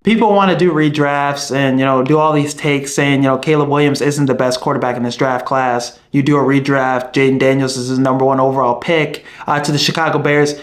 people want to do redrafts and, do all these takes saying, Caleb Williams isn't the best quarterback in this draft class. You do a redraft. Jaden Daniels is his number 1 overall pick to the Chicago Bears.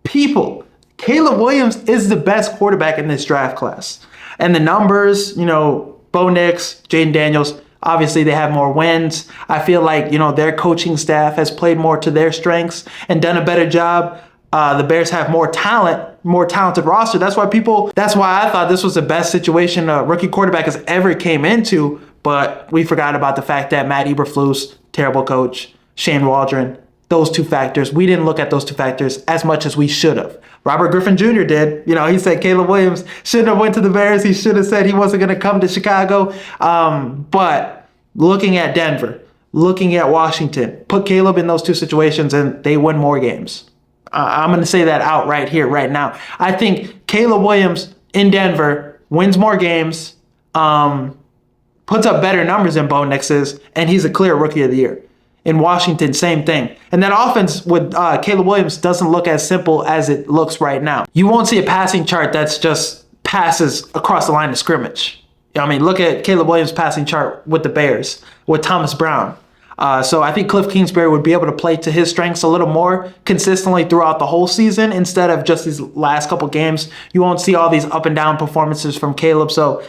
People, Caleb Williams is the best quarterback in this draft class. And the numbers, Bo Nix, Jaden Daniels, obviously they have more wins. I feel like, their coaching staff has played more to their strengths and done a better job. The Bears have more talented roster. That's why I thought this was the best situation a rookie quarterback has ever came into. But we forgot about the fact that Matt Eberflus, terrible coach, Shane Waldron, those 2 factors. We didn't look at those 2 factors as much as we should have. Robert Griffin Jr. did. He said Caleb Williams shouldn't have went to the Bears. He should have said he wasn't going to come to Chicago. But looking at Denver, looking at Washington, put Caleb in those 2 situations and they win more games. I'm going to say that out right here, right now. I think Caleb Williams in Denver wins more games, puts up better numbers than Bo Nix is, and he's a clear Rookie of the Year. In Washington, same thing. And that offense with Caleb Williams doesn't look as simple as it looks right now. You won't see a passing chart that's just passes across the line of scrimmage. Look at Caleb Williams' passing chart with the Bears, with Thomas Brown. So I think Cliff Kingsbury would be able to play to his strengths a little more consistently throughout the whole season instead of just these last couple games. You won't see all these up and down performances from Caleb. So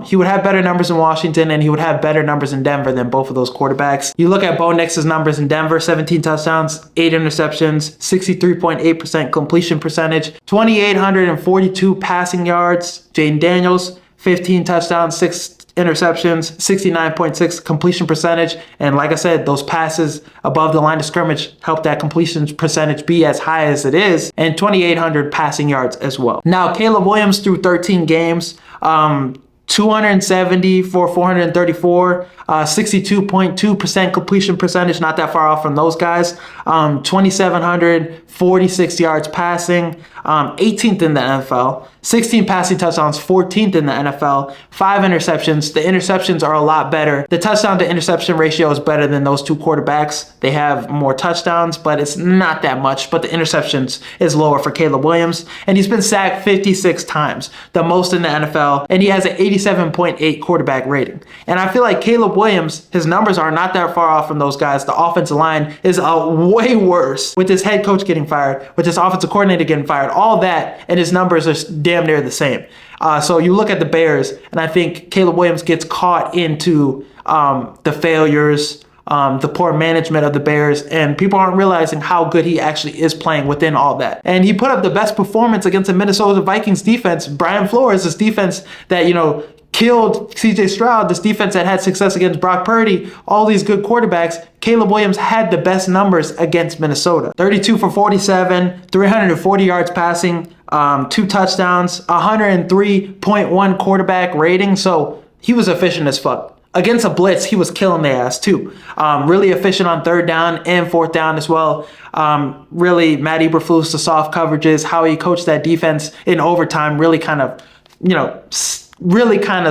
he would have better numbers in Washington and he would have better numbers in Denver than both of those quarterbacks. You look at Bo Nix's numbers in Denver, 17 touchdowns, 8 interceptions, 63.8% completion percentage, 2,842 passing yards. Jaden Daniels, 15 touchdowns, 6 interceptions, 69.6 completion percentage. And like I said, those passes above the line of scrimmage help that completion percentage be as high as it is, and 2,800 passing yards as well. Now, Caleb Williams through 13 games, 270 for 434, 62.2% completion percentage, not that far off from those guys. 2,746 yards passing, 18th in the NFL, 16 passing touchdowns, 14th in the NFL, 5 interceptions. The interceptions are a lot better. The touchdown to interception ratio is better than those 2 quarterbacks. They have more touchdowns, but it's not that much. But the interceptions is lower for Caleb Williams. And he's been sacked 56 times, the most in the NFL. And he has an 87.8 quarterback rating. And I feel like Caleb Williams, his numbers are not that far off from those guys. The offensive line is way worse with his head coach getting fired, with his offensive coordinator getting fired, all that, and his numbers are damn near the same. So you look at the Bears, and I think Caleb Williams gets caught into the failures, the poor management of the Bears, and people aren't realizing how good he actually is playing within all that. And he put up the best performance against the Minnesota Vikings defense. Brian Flores, this defense that, killed CJ Stroud, this defense that had success against Brock Purdy, all these good quarterbacks. Caleb Williams had the best numbers against Minnesota. 32 for 47, 340 yards passing, 2 touchdowns, 103.1 quarterback rating. So he was efficient as fuck. Against a blitz, he was killing their ass too. Really efficient on 3rd down and 4th down as well. Really, Matt Eberflus, the soft coverages, how he coached that defense in overtime really kind of,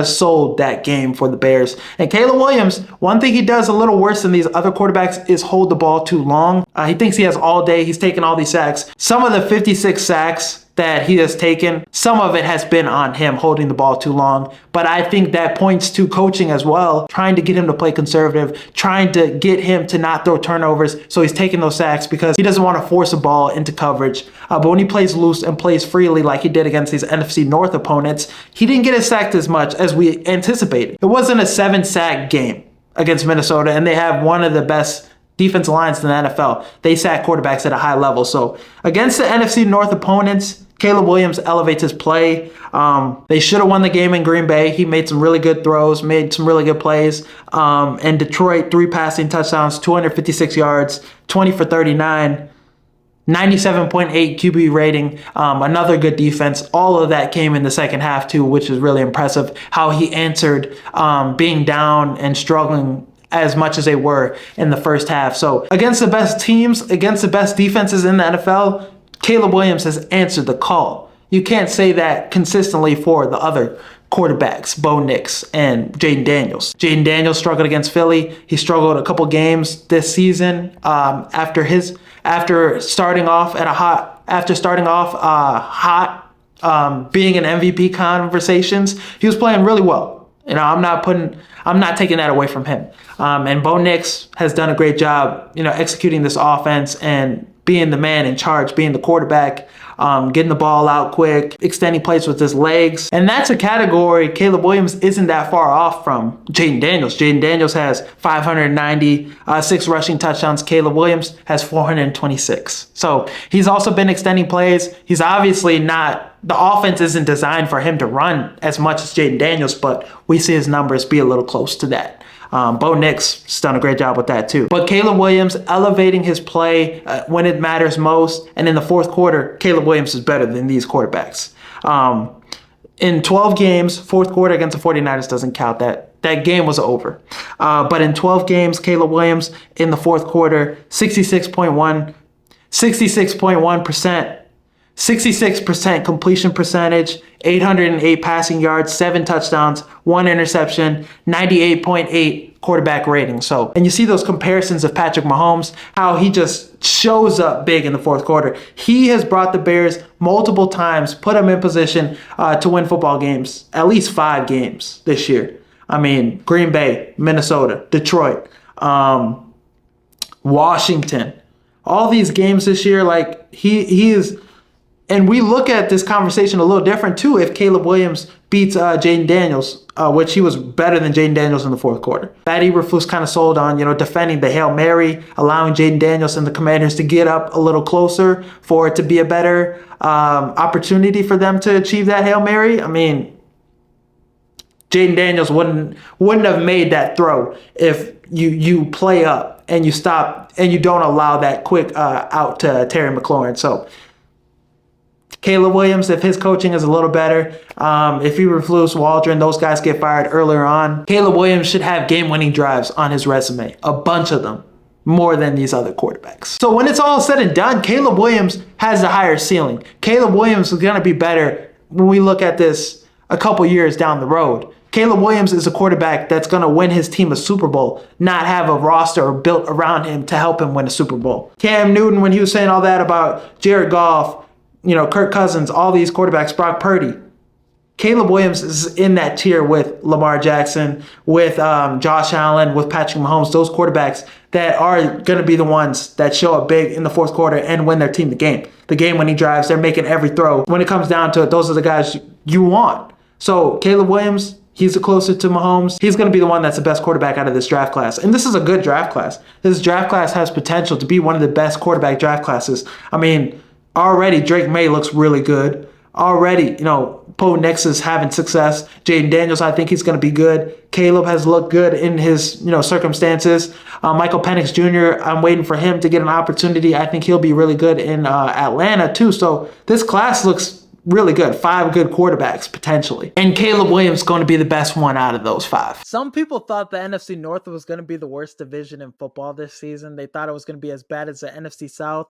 sold that game for the Bears. And Caleb Williams, one thing he does a little worse than these other quarterbacks is hold the ball too long. He thinks he has all day. He's taking all these sacks. Some of the 56 sacks that he has taken, some of it has been on him holding the ball too long. But I think that points to coaching as well, trying to get him to play conservative, trying to get him to not throw turnovers. So he's taking those sacks because he doesn't want to force a ball into coverage. But when he plays loose and plays freely like he did against these NFC North opponents, he didn't get sacked as much as we anticipated. It wasn't a 7-sack game against Minnesota, and they have one of the best defensive lines in the NFL. They sack quarterbacks at a high level. So against the NFC North opponents, Caleb Williams elevates his play. They should have won the game in Green Bay. He made some really good throws, made some really good plays. And Detroit, 3 passing touchdowns, 256 yards, 20 for 39, 97.8 QB rating, another good defense. All of that came in the second half too, which is really impressive. How he answered being down and struggling as much as they were in the first half. So against the best teams, against the best defenses in the NFL, Caleb Williams has answered the call. You can't say that consistently for the other quarterbacks, Bo Nix and Jaden Daniels. Jaden Daniels struggled against Philly. He struggled a couple games this season after starting off hot being in MVP conversations, he was playing really well. I'm not taking that away from him. And Bo Nix has done a great job, executing this offense and being the man in charge, being the quarterback, getting the ball out quick, extending plays with his legs. And that's a category Caleb Williams isn't that far off from Jayden Daniels. Jayden Daniels has 596 rushing touchdowns. Caleb Williams has 426. So he's also been extending plays. He's obviously not, the offense isn't designed for him to run as much as Jayden Daniels, but we see his numbers be a little close to that. Bo Nix has done a great job with that too. But Caleb Williams elevating his play when it matters most. And in the fourth quarter, Caleb Williams is better than these quarterbacks. In 12 games, fourth quarter against the 49ers doesn't count. That game was over. But in 12 games, Caleb Williams in the fourth quarter, 66.1%, 66% completion percentage, 808 passing yards, 7 touchdowns, 1 interception, 98.8 quarterback rating. So, and you see those comparisons of Patrick Mahomes, how he just shows up big in the fourth quarter. He has brought the Bears multiple times, put them in position to win football games, at least 5 games this year. I mean, Green Bay, Minnesota, Detroit, Washington, all these games this year, like he is. And we look at this conversation a little different too if Caleb Williams beats Jayden Daniels, which he was better than Jayden Daniels in the fourth quarter. Matt Eberflus kind of sold on, defending the Hail Mary, allowing Jayden Daniels and the Commanders to get up a little closer for it to be a better opportunity for them to achieve that Hail Mary. I mean, Jayden Daniels wouldn't have made that throw if you play up and you stop and you don't allow that quick out to Terry McLaurin. So Caleb Williams, if his coaching is a little better, if Eberflus, Waldron, those guys get fired earlier on, Caleb Williams should have game-winning drives on his resume, a bunch of them, more than these other quarterbacks. So when it's all said and done, Caleb Williams has the higher ceiling. Caleb Williams is going to be better when we look at this a couple years down the road. Caleb Williams is a quarterback that's going to win his team a Super Bowl, not have a roster built around him to help him win a Super Bowl. Cam Newton, when he was saying all that about Jared Goff, Kirk Cousins, all these quarterbacks, Brock Purdy, Caleb Williams is in that tier with Lamar Jackson, with Josh Allen, with Patrick Mahomes, those quarterbacks that are going to be the ones that show up big in the fourth quarter and win their team the game. The game-winning drives, they're making every throw. When it comes down to it, those are the guys you want. So Caleb Williams, he's the closest to Mahomes. He's going to be the one that's the best quarterback out of this draft class. And this is a good draft class. This draft class has potential to be one of the best quarterback draft classes. I mean, already Drake May looks really good. Already, Bo Nix is having success. Jayden Daniels, I think he's going to be good. Caleb has looked good in his, circumstances. Michael Penix Jr., I'm waiting for him to get an opportunity. I think he'll be really good in Atlanta too. So this class looks really good. 5 good quarterbacks potentially. And Caleb Williams is going to be the best one out of those 5. Some people thought the NFC North was going to be the worst division in football this season. They thought it was going to be as bad as the NFC South.